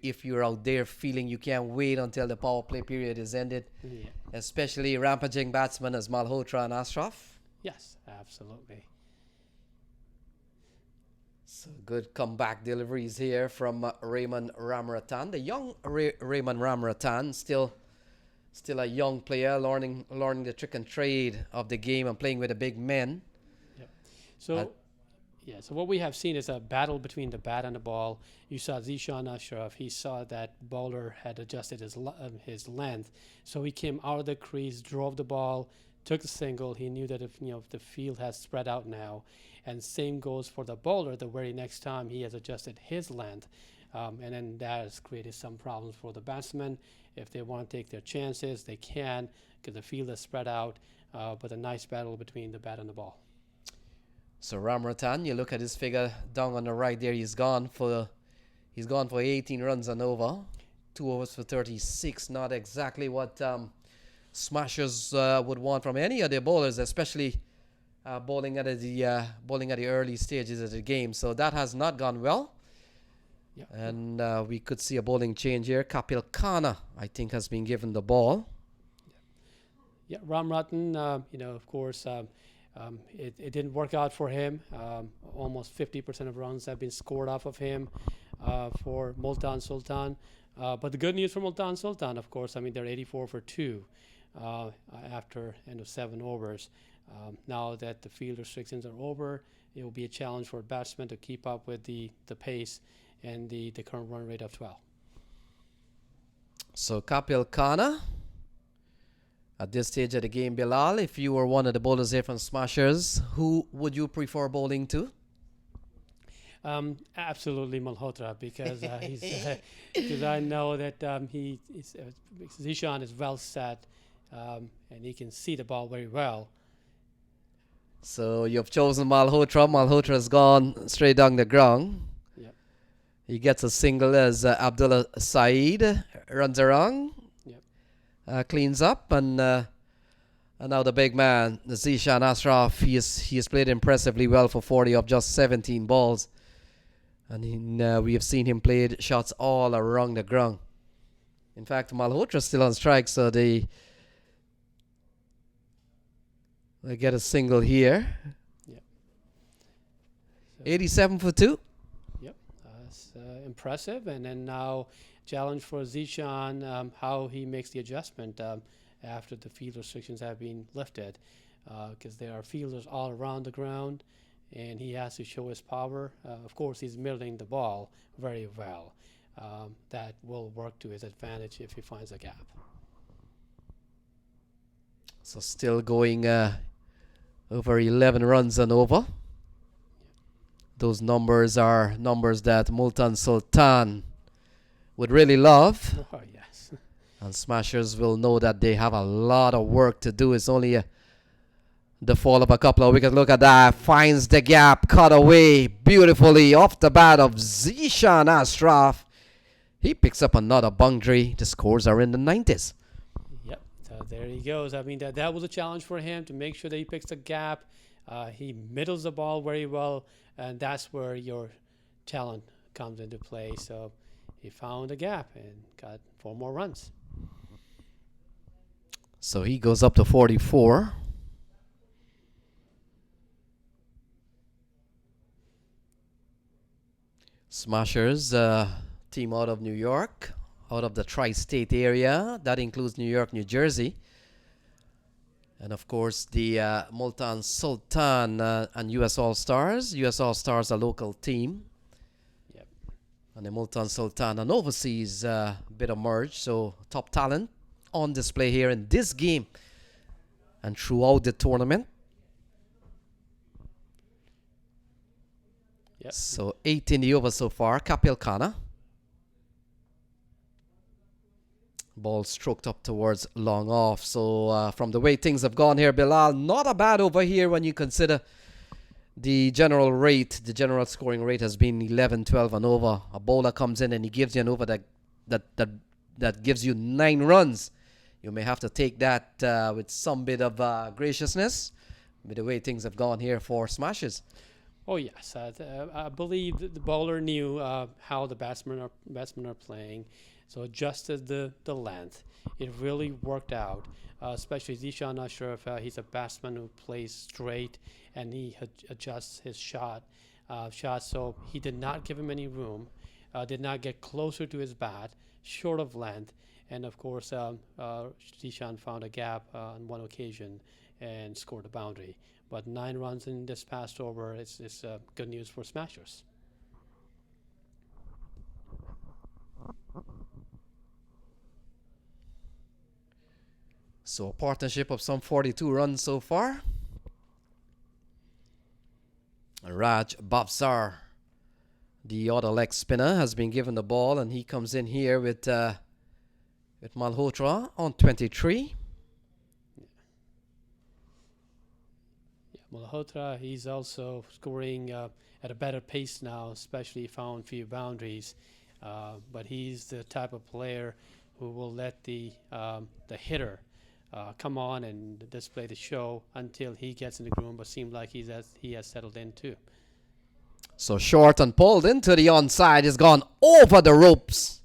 if you're out there feeling you can't wait until the power play period is ended, Yeah. especially rampaging batsmen as Malhotra and Ashraf. Yes, absolutely. So good comeback deliveries here from Raymond Ramratan. The young Raymond Ramratan, still a young player, learning the trick and trade of the game and playing with the big men. So what we have seen is a battle between the bat and the ball. You saw Zeeshan Ashraf. He saw that bowler had adjusted his length, so he came out of the crease, drove the ball, took the single. He knew that if the field has spread out now, and same goes for the bowler. The very next time he has adjusted his length, and then that has created some problems for the batsmen. If they want to take their chances, they can, because the field is spread out. But a nice battle between the bat and the ball. So Ramratan, you look at his figure down on the right there. He's gone for 18 runs and over, 2 overs for 36. Not exactly what smashers would want from any of their bowlers, especially bowling at the early stages of the game. So that has not gone well. Yeah. And we could see a bowling change here. Kapil Khanna, I think, has been given the ball. Yeah, Ramratan, of course, it didn't work out for him. Almost 50% of runs have been scored off of him for Multan Sultan. But the good news for Multan Sultan, of course, they're 84 for 2 after end of 7 overs. Now that the field restrictions are over, it will be a challenge for batsmen to keep up with the pace and the current run rate of 12. So Kapil Khanna, at this stage of the game, Bilal, if you were one of the bowlers here from Smashers, who would you prefer bowling to? Absolutely Malhotra, because because I know that Zeeshan is well set, and he can see the ball very well. So you've chosen Malhotra. Malhotra has gone straight down the ground. Yep. He gets a single as Abdullah Saeed runs around. Cleans up, and now the big man, the Zeeshan Ashraf, he has played impressively well for 40 of just 17 balls, and we have seen him play shots all around the ground. In fact, Malhotra still on strike, so they get a single here. Yep. So 87 for 2. Yep, that's impressive. And then now challenge for Zeeshan, how he makes the adjustment after the field restrictions have been lifted, because there are fielders all around the ground, and he has to show his power. Of course, he's middling the ball very well. That will work to his advantage if he finds a gap. So still going over 11 runs and over. Those numbers are numbers that Multan Sultan would really love. Oh, yes. And Smashers will know that they have a lot of work to do. It's only the fall of a couple of wickets. Look at that. Finds the gap. Cut away beautifully off the bat of Zeeshan Ashraf. He picks up another boundary. The scores are in the 90s. Yep. So there he goes. That was a challenge for him to make sure that he picks the gap. He middles the ball very well, and that's where your talent comes into play. So he found a gap and got 4 more runs. So he goes up to 44. Smashers, team out of New York, out of the tri-state area. That includes New York, New Jersey. And of course, the Multan Sultan and US All-Stars. US All-Stars, a local team. And the Multan Sultan, an overseas bit of merge. So top talent on display here in this game and throughout the tournament. Yep. So 8 in the over so far. Kapil Khanna. Ball stroked up towards long off. So from the way things have gone here, Bilal, not a bad over here when you consider the general rate. The general scoring rate has been 11, 12 and over. A bowler comes in and he gives you an over that gives you 9 runs. You may have to take that with some bit of graciousness with the way things have gone here for smashes. Oh yes, I believe that the bowler knew how the batsmen are playing, so adjusted the length. It really worked out, especially Zeeshan Ashraf. He's a batsman who plays straight, and he adjusts his shot. So he did not give him any room, did not get closer to his bat, short of length, and of course Zeeshan found a gap on one occasion and scored a boundary. But 9 runs in this past over is good news for smashers. So a partnership of some 42 runs so far. Raj Bhavsar, the other leg spinner, has been given the ball, and he comes in here with Malhotra on 23. Malhotra, he's also scoring at a better pace now, especially found few boundaries. But he's the type of player who will let the hitter come on and display the show until he gets in the groove. But seems like he has settled in too. So short and pulled into the onside. It's gone over the ropes.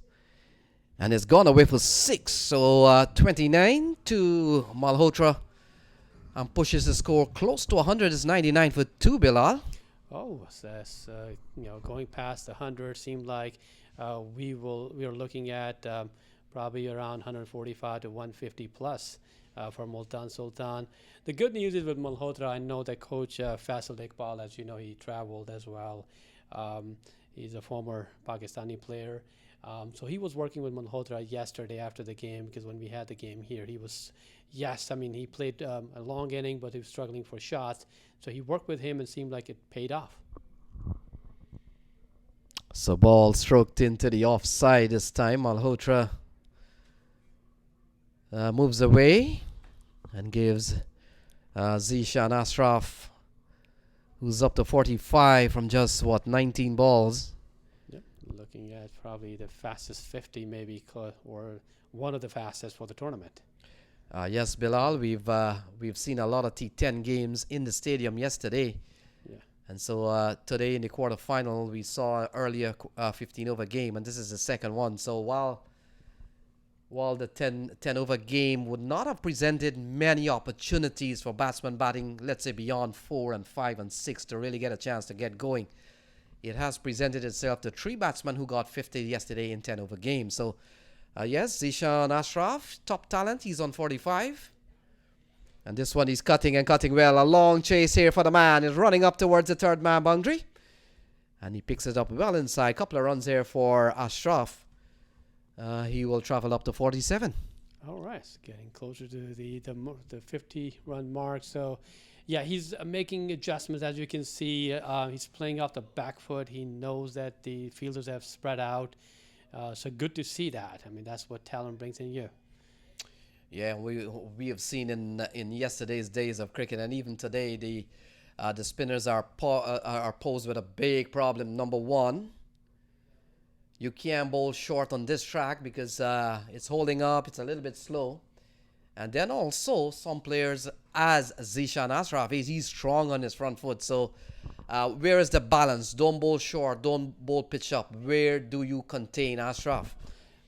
And it's gone away for 6. So 29 to Malhotra. And pushes the score close to 100. Is 99 for 2, Bilal. Oh, that's going past 100 seemed like we are looking at probably around 145 to 150 plus for Multan Sultan. The good news is with Malhotra, I know that coach Faisal Iqbal, as you know, he traveled as well. He's a former Pakistani player. So he was working with Malhotra yesterday after the game, because when we had the game here, he played a long inning, but he was struggling for shots. So he worked with him and seemed like it paid off. So ball stroked into the offside this time. Malhotra moves away and gives Zeeshan Ashraf, who's up to 45 from just, 19 balls. Looking at probably the fastest 50 maybe, or one of the fastest for the tournament. Yes, Bilal, we've seen a lot of T10 games in the stadium yesterday. Yeah. And so today in the quarterfinal, we saw earlier 15 over game, and this is the second one. So while the 10 over game would not have presented many opportunities for batsmen batting, let's say beyond 4 and 5 and 6 to really get a chance to get going, it has presented itself to 3 batsmen who got 50 yesterday in 10 over game. So yes, Zeeshan Ashraf, top talent, he's on 45. And this one he's cutting well. A long chase here for the man. He's running up towards the third man boundary. And he picks it up well inside. Couple of runs here for Ashraf. He will travel up to 47. All right, so getting closer to the 50-run mark. So, yeah, he's making adjustments. As you can see, he's playing off the back foot. He knows that the fielders have spread out. So good to see that. I mean, that's what talent brings in you. Yeah, we have seen in yesterday's days of cricket, and even today, the spinners are posed with a big problem. Number one, you can't bowl short on this track because it's holding up. It's a little bit slow. And then also, some players, as Zeeshan Ashraf, he's strong on his front foot. So where is the balance? Don't bowl short, don't bowl pitch up. Where do you contain Ashraf?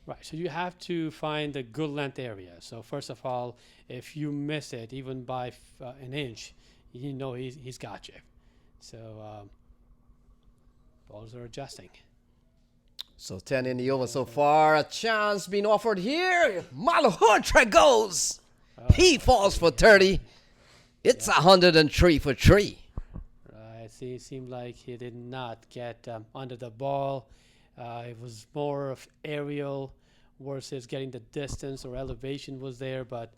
Right, so you have to find the good length area. So first of all, if you miss it, even by an inch, you know he's got you. So bowlers are adjusting. So 10 in the over so far. A chance being offered here. Malhotra goes. He falls for 30. It's 103 for 3. Right, it seemed like he did not get under the ball. It was more of aerial versus getting the distance or elevation was there. But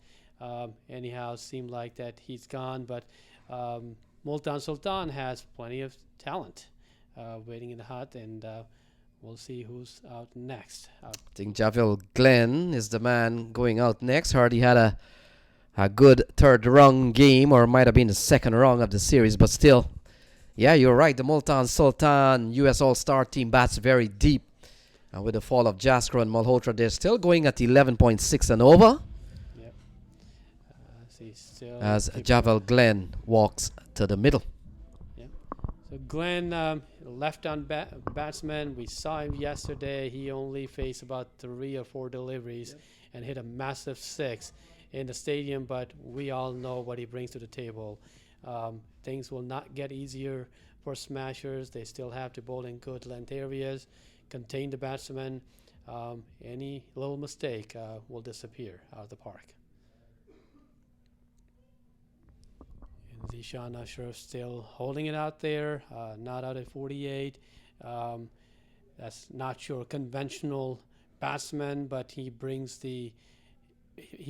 anyhow, it seemed like that he's gone. But Multan Sultan has plenty of talent. waiting in the hut, and we'll see who's out next. I think Javel Glenn is the man going out next. Heard he had a good third round game, or might have been the second round of the series, but still, yeah, you're right. The Multan Sultan US All-Star team bats very deep. And with the fall of Jaskro and Malhotra, they're still going at 11.6 and over. Yep. Still As Javel Glenn walks to the middle. Yep. So Glenn, left-on batsman. We saw him yesterday. He only faced about 3 or 4 deliveries and hit a massive 6 in the stadium. But we all know what he brings to the table. Things will not get easier for smashers. They still have to bowl in good length areas, contain the batsman. Any little mistake will disappear out of the park. And Zeeshan Ashraf still holding it out there, not out at 48. That's not your conventional batsman, but he brings he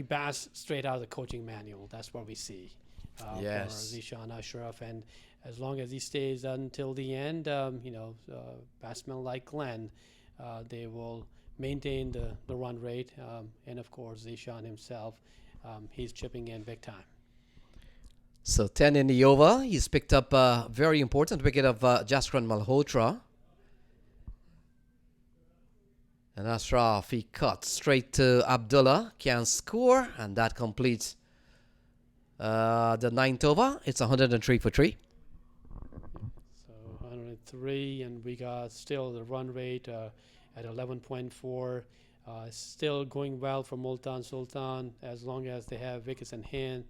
bats straight out of the coaching manual. That's what we see for Zeeshan Ashraf. And as long as he stays until the end, batsmen like Glenn, they will maintain the run rate. And of course, Zeeshan himself, he's chipping in big time. So 10 in the over. He's picked up a very important wicket of Jaskran Malhotra. And Ashraf, he cuts straight to Abdullah, can score, and that completes the 9th over. It's 103 for 3. So 103, and we got still the run rate at 11.4. Still going well for Multan Sultan as long as they have wickets in hand.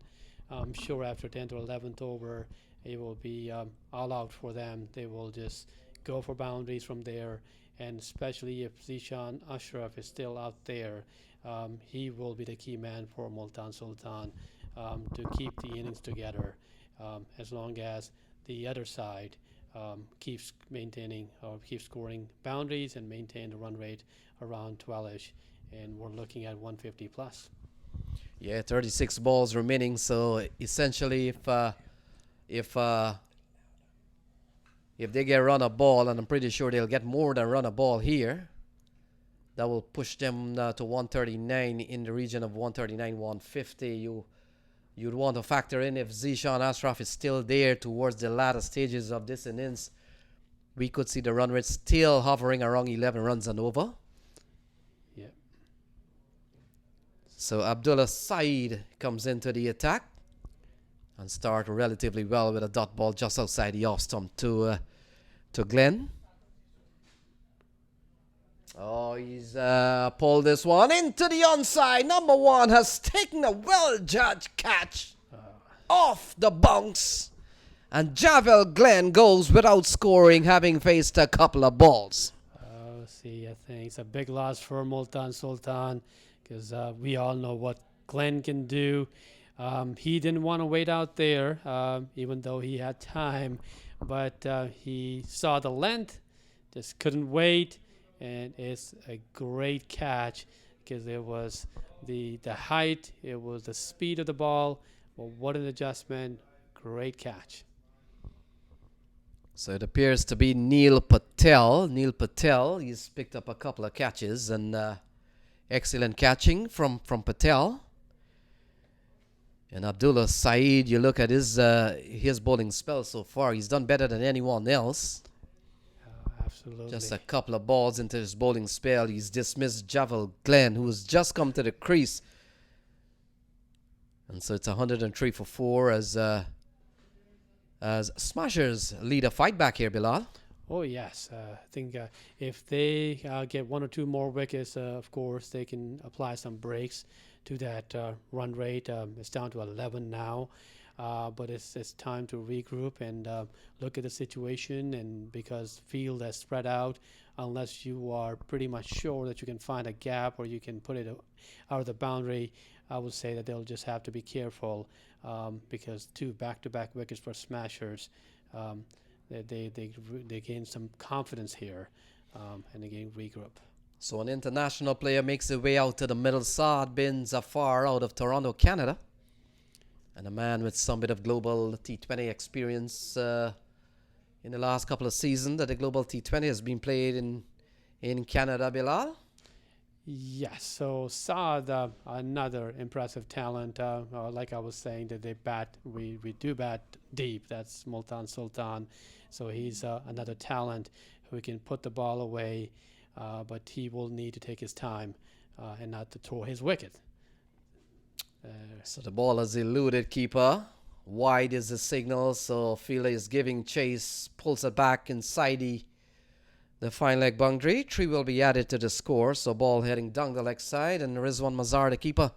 I'm sure after 10th or 11th over, it will be all out for them. They will just go for boundaries from there. And especially if Zeeshan Ashraf is still out there, he will be the key man for Multan Sultan to keep the innings together as long as the other side keeps maintaining or keeps scoring boundaries and maintain the run rate around 12-ish. And we're looking at 150 plus. Yeah, 36 balls remaining. So essentially, if they get run a ball, and I'm pretty sure they'll get more than run a ball here, that will push them to 139 in the region of 139, 150. You'd want to factor in if Zeeshan Ashraf is still there towards the latter stages of this innings. We could see the run rate still hovering around 11 runs and over. Yeah. So Abdullah Saeed comes into the attack and start relatively well with a dot ball just outside the off stump to Glenn. Oh, he's pulled this one into the onside. Number 1 has taken a well-judged catch off the bounce. And Javel Glenn goes without scoring, having faced a couple of balls. I think it's a big loss for Multan Sultan because we all know what Glenn can do. He didn't want to wait out there, even though he had time, but he saw the length, just couldn't wait, and it's a great catch because it was the height, it was the speed of the ball. Well, what an adjustment! Great catch. So it appears to be Neil Patel. Neil Patel, he's picked up a couple of catches, and excellent catching from Patel. And Abdullah Saeed, you look at his bowling spell so far, he's done better than anyone else. Absolutely. Just a couple of balls into his bowling spell, he's dismissed Javel Glenn, who has just come to the crease. And so it's 103 for 4 as Smashers lead a fight back here, Bilal. Oh, yes. I think if they get 1 or 2 more wickets, of course, they can apply some breaks to that run rate. It's down to 11 now, but it's time to regroup and look at the situation. And because field has spread out, unless you are pretty much sure that you can find a gap or you can put it out of the boundary, I would say that they'll just have to be careful because 2 back-to-back wickets for Smashers. They gain some confidence here and they gain regroup. So an international player makes his way out to the middle. Saad bin Zafar out of Toronto, Canada. And a man with some bit of global T20 experience in the last couple of seasons that the Global T20 has been played in Canada, Bilal. Yes, so Saad, another impressive talent. Like I was saying, that we do bat deep. That's Multan Sultan. So he's another talent who can put the ball away, but he will need to take his time and not to throw his wicket. So the ball has eluded keeper. Wide is the signal, so fielder is giving chase, pulls it back inside the fine leg boundary. 3 will be added to the score, so ball heading down the leg side, and Rizwan Mazar, the keeper,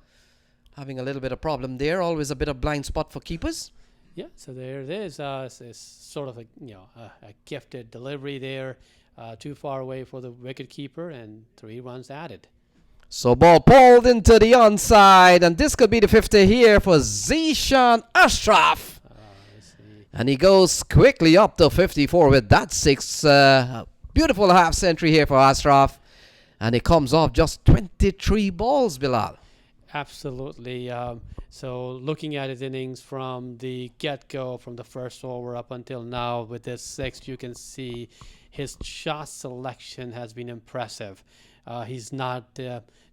having a little bit of problem there. Always a bit of blind spot for keepers. Yeah, so there it is. It's sort of a gifted delivery there, too far away for the wicket keeper, and 3 runs added. So ball pulled into the onside, and this could be the 50 here for Zeeshan Ashraf. And he goes quickly up to 54 with that 6. Beautiful half century here for Ashraf, and it comes off just 23 balls, Bilal. Absolutely. So looking at his innings from the get-go, from the first over up until now, with this 6, you can see his shot selection has been impressive. He's not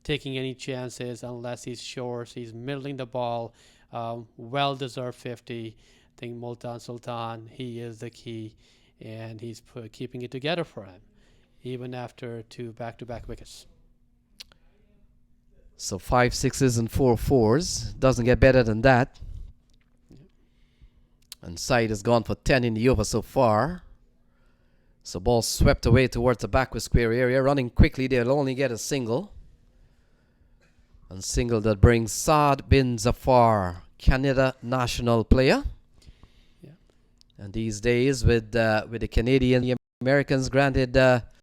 taking any chances unless he's sure. He's middling the ball. Well-deserved 50. I think Multan Sultan, he is the key, and he's keeping it together for him, even after 2 back-to-back wickets. So 5 6s and 4 4s. Doesn't get better than that. And Said has gone for 10 in the over so far. So ball swept away towards the backward square area. Running quickly, they'll only get a single. And single that brings Saad bin Zafar, Canada national player. Yeah. And these days with the Canadian, the Americans granted